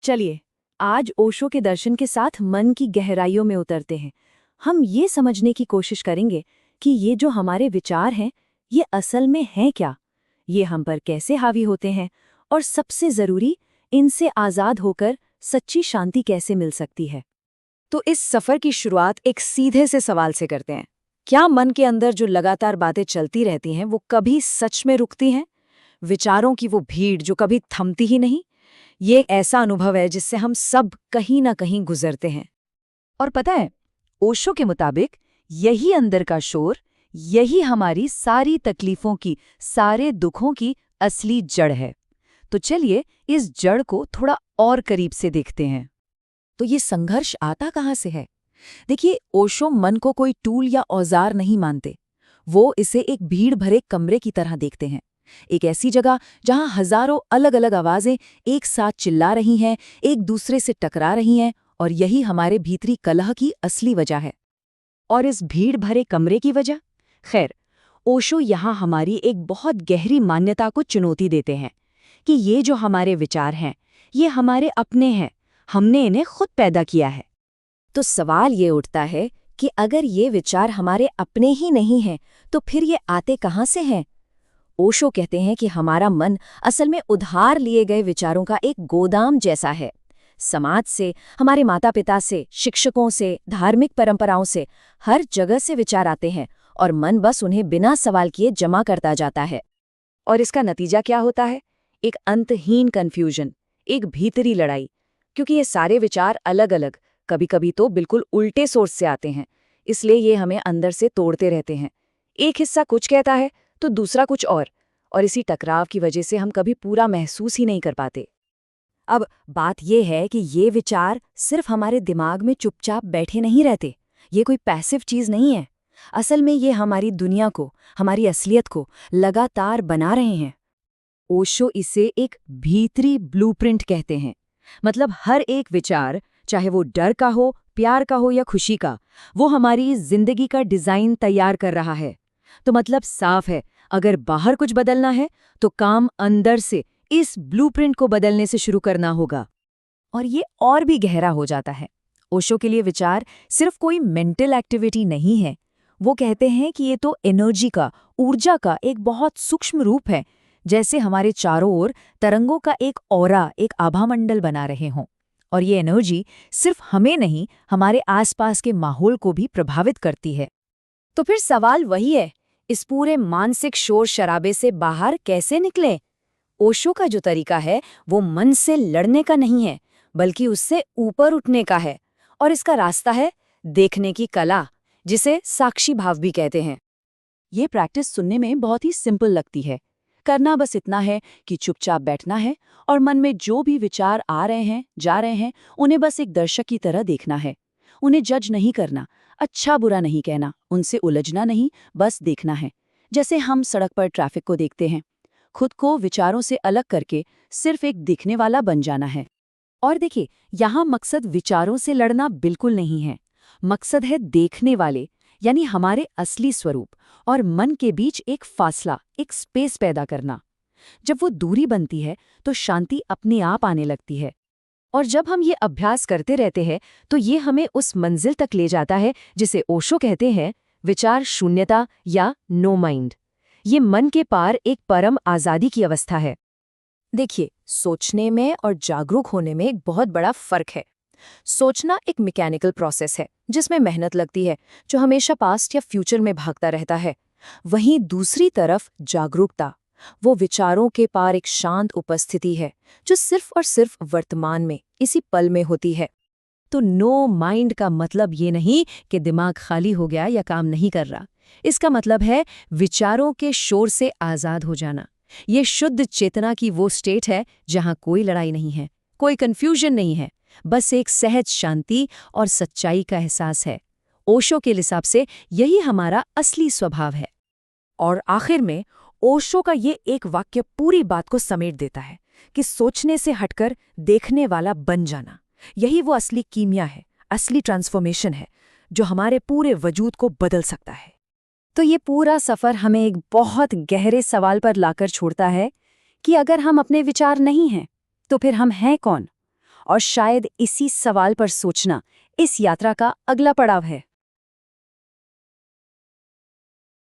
चलिए, आज ओशो के दर्शन के साथ मन की गहराइयों में उतरते हैं। हम ये समझने की कोशिश करेंगे कि ये जो हमारे विचार हैं, ये असल में हैं क्या? ये हम पर कैसे हावी होते हैं? और सबसे ज़रूरी, इनसे आज़ाद होकर सच्ची शांति कैसे मिल सकती है? तो इस सफ़र की शुरुआत एक सीधे से सवाल से करते हैं। क्या मन के अंदर जो लगातार बातें चलती रहती हैं, वो कभी सच में रुकती हैं? विचारों की वो भीड़ जो कभी थमती ही नहीं? ये एक ऐसा अनुभव है जिससे हम सब कहीं ना कहीं गुजरते हैं। और पता है, ओशो के मुताबिक यही अंदर का शोर, यही हमारी सारी तकलीफों की, सारे दुखों की असली जड़ है। तो चलिए इस जड़ को थोड़ा और करीब से देखते हैं। तो ये संघर्ष आता कहाँ से है? देखिए, ओशो मन को कोई टूल या औजार नहीं मानते। वो इसे एक भीड़ भरे कमरे की तरह देखते हैं। एक ऐसी जगह जहां हजारों अलग अलग आवाजें एक साथ चिल्ला रही हैं, एक दूसरे से टकरा रही हैं, और यही हमारे भीतरी कलह की असली वजह है। और इस भीड़ भरे कमरे की वजह? खैर, ओशो यहाँ हमारी एक बहुत गहरी मान्यता को चुनौती देते हैं कि ये जो हमारे विचार हैं, ये हमारे अपने हैं, हमने इन्हें खुद पैदा किया है। तो सवाल ये उठता है कि अगर ये विचार हमारे अपने ही नहीं हैं, तो फिर ये आते कहाँ से हैं? ओशो कहते हैं कि हमारा मन असल में उधार लिए गए विचारों का एक गोदाम जैसा है। समाज से, हमारे माता पिता से, शिक्षकों से, धार्मिक परंपराओं से, हर जगह से विचार आते हैं और मन बस उन्हें बिना सवाल किए जमा करता जाता है। और इसका नतीजा क्या होता है? एक अंतहीन कन्फ्यूजन, एक भीतरी लड़ाई। क्योंकि ये सारे विचार अलग अलग, कभी कभी तो बिल्कुल उल्टे सोर्स से आते हैं, इसलिए ये हमें अंदर से तोड़ते रहते हैं। एक हिस्सा कुछ कहता है तो दूसरा कुछ और इसी टकराव की वजह से हम कभी पूरा महसूस ही नहीं कर पाते। अब बात यह है कि ये विचार सिर्फ हमारे दिमाग में चुपचाप बैठे नहीं रहते। ये कोई पैसिव चीज नहीं है। असल में ये हमारी दुनिया को, हमारी असलियत को लगातार बना रहे हैं। ओशो इसे एक भीतरी ब्लूप्रिंट कहते हैं। मतलब हर एक विचार, चाहे वो डर का हो, प्यार का हो या खुशी का, वो हमारी जिंदगी का डिजाइन तैयार कर रहा है। तो मतलब साफ है, अगर बाहर कुछ बदलना है तो काम अंदर से इस ब्लूप्रिंट को बदलने से शुरू करना होगा। और ये और भी गहरा हो जाता है। ओशो के लिए विचार सिर्फ कोई मेंटल एक्टिविटी नहीं है। वो कहते हैं कि ये तो एनर्जी का, ऊर्जा का एक बहुत सूक्ष्म रूप है, जैसे हमारे चारों ओर तरंगों का एक ऑरा, एक आभामंडल बना रहे हों। और ये एनर्जी सिर्फ हमें नहीं, हमारे आसपास के माहौल को भी प्रभावित करती है। तो फिर सवाल वही है, इस पूरे मानसिक शोर शराबे से बाहर कैसे निकलें? ओशो का जो तरीका है वो मन से लड़ने का नहीं है, बल्कि उससे ऊपर उठने का है। और इसका रास्ता है देखने की कला, जिसे साक्षी भाव भी कहते हैं। ये प्रैक्टिस सुनने में बहुत ही सिंपल लगती है। करना बस इतना है कि चुपचाप बैठना है और मन में जो भी विचार आ रहे हैं, जा रहे हैं, उन्हें बस एक दर्शक की तरह देखना है। उन्हें जज नहीं करना, अच्छा बुरा नहीं कहना, उनसे उलझना नहीं, बस देखना है। जैसे हम सड़क पर ट्रैफिक को देखते हैं। खुद को विचारों से अलग करके सिर्फ एक दिखने वाला बन जाना है। और देखिए, यहाँ मकसद विचारों से लड़ना बिल्कुल नहीं है। मकसद है देखने वाले, यानी हमारे असली स्वरूप और मन के बीच एक फासला, एक स्पेस पैदा करना। जब वो दूरी बनती है तो शांति अपने आप आने लगती है। और जब हम ये अभ्यास करते रहते हैं तो ये हमें उस मंजिल तक ले जाता है जिसे ओशो कहते हैं विचार शून्यता या नो माइंड। ये मन के पार एक परम आज़ादी की अवस्था है। देखिए, सोचने में और जागरूक होने में एक बहुत बड़ा फर्क है। सोचना एक मैकेनिकल प्रोसेस है जिसमें मेहनत लगती है, जो हमेशा पास्ट या फ्यूचर में भागता रहता है। वहीं दूसरी तरफ जागरूकता, वो विचारों के पार एक शांत उपस्थिति है जो सिर्फ और सिर्फ वर्तमान में, इसी पल में होती है। तो नो माइंड का मतलब ये नहीं कि दिमाग खाली हो गया या काम नहीं कर रहा। इसका मतलब है विचारों के शोर से आज़ाद हो जाना। ये शुद्ध चेतना की वो स्टेट है जहां कोई लड़ाई नहीं है, कोई कंफ्यूजन नहीं है, बस एक सहज शांति और सच्चाई का एहसास है। ओशो के हिसाब से यही हमारा असली स्वभाव है। और आखिर में ओशो का ये एक वाक्य पूरी बात को समेट देता है कि सोचने से हटकर देखने वाला बन जाना, यही वो असली कीमिया है, असली ट्रांसफॉर्मेशन है, जो हमारे पूरे वजूद को बदल सकता है। तो ये पूरा सफ़र हमें एक बहुत गहरे सवाल पर लाकर छोड़ता है कि अगर हम अपने विचार नहीं हैं, तो फिर हम हैं कौन? और शायद इसी सवाल पर सोचना इस यात्रा का अगला पड़ाव है।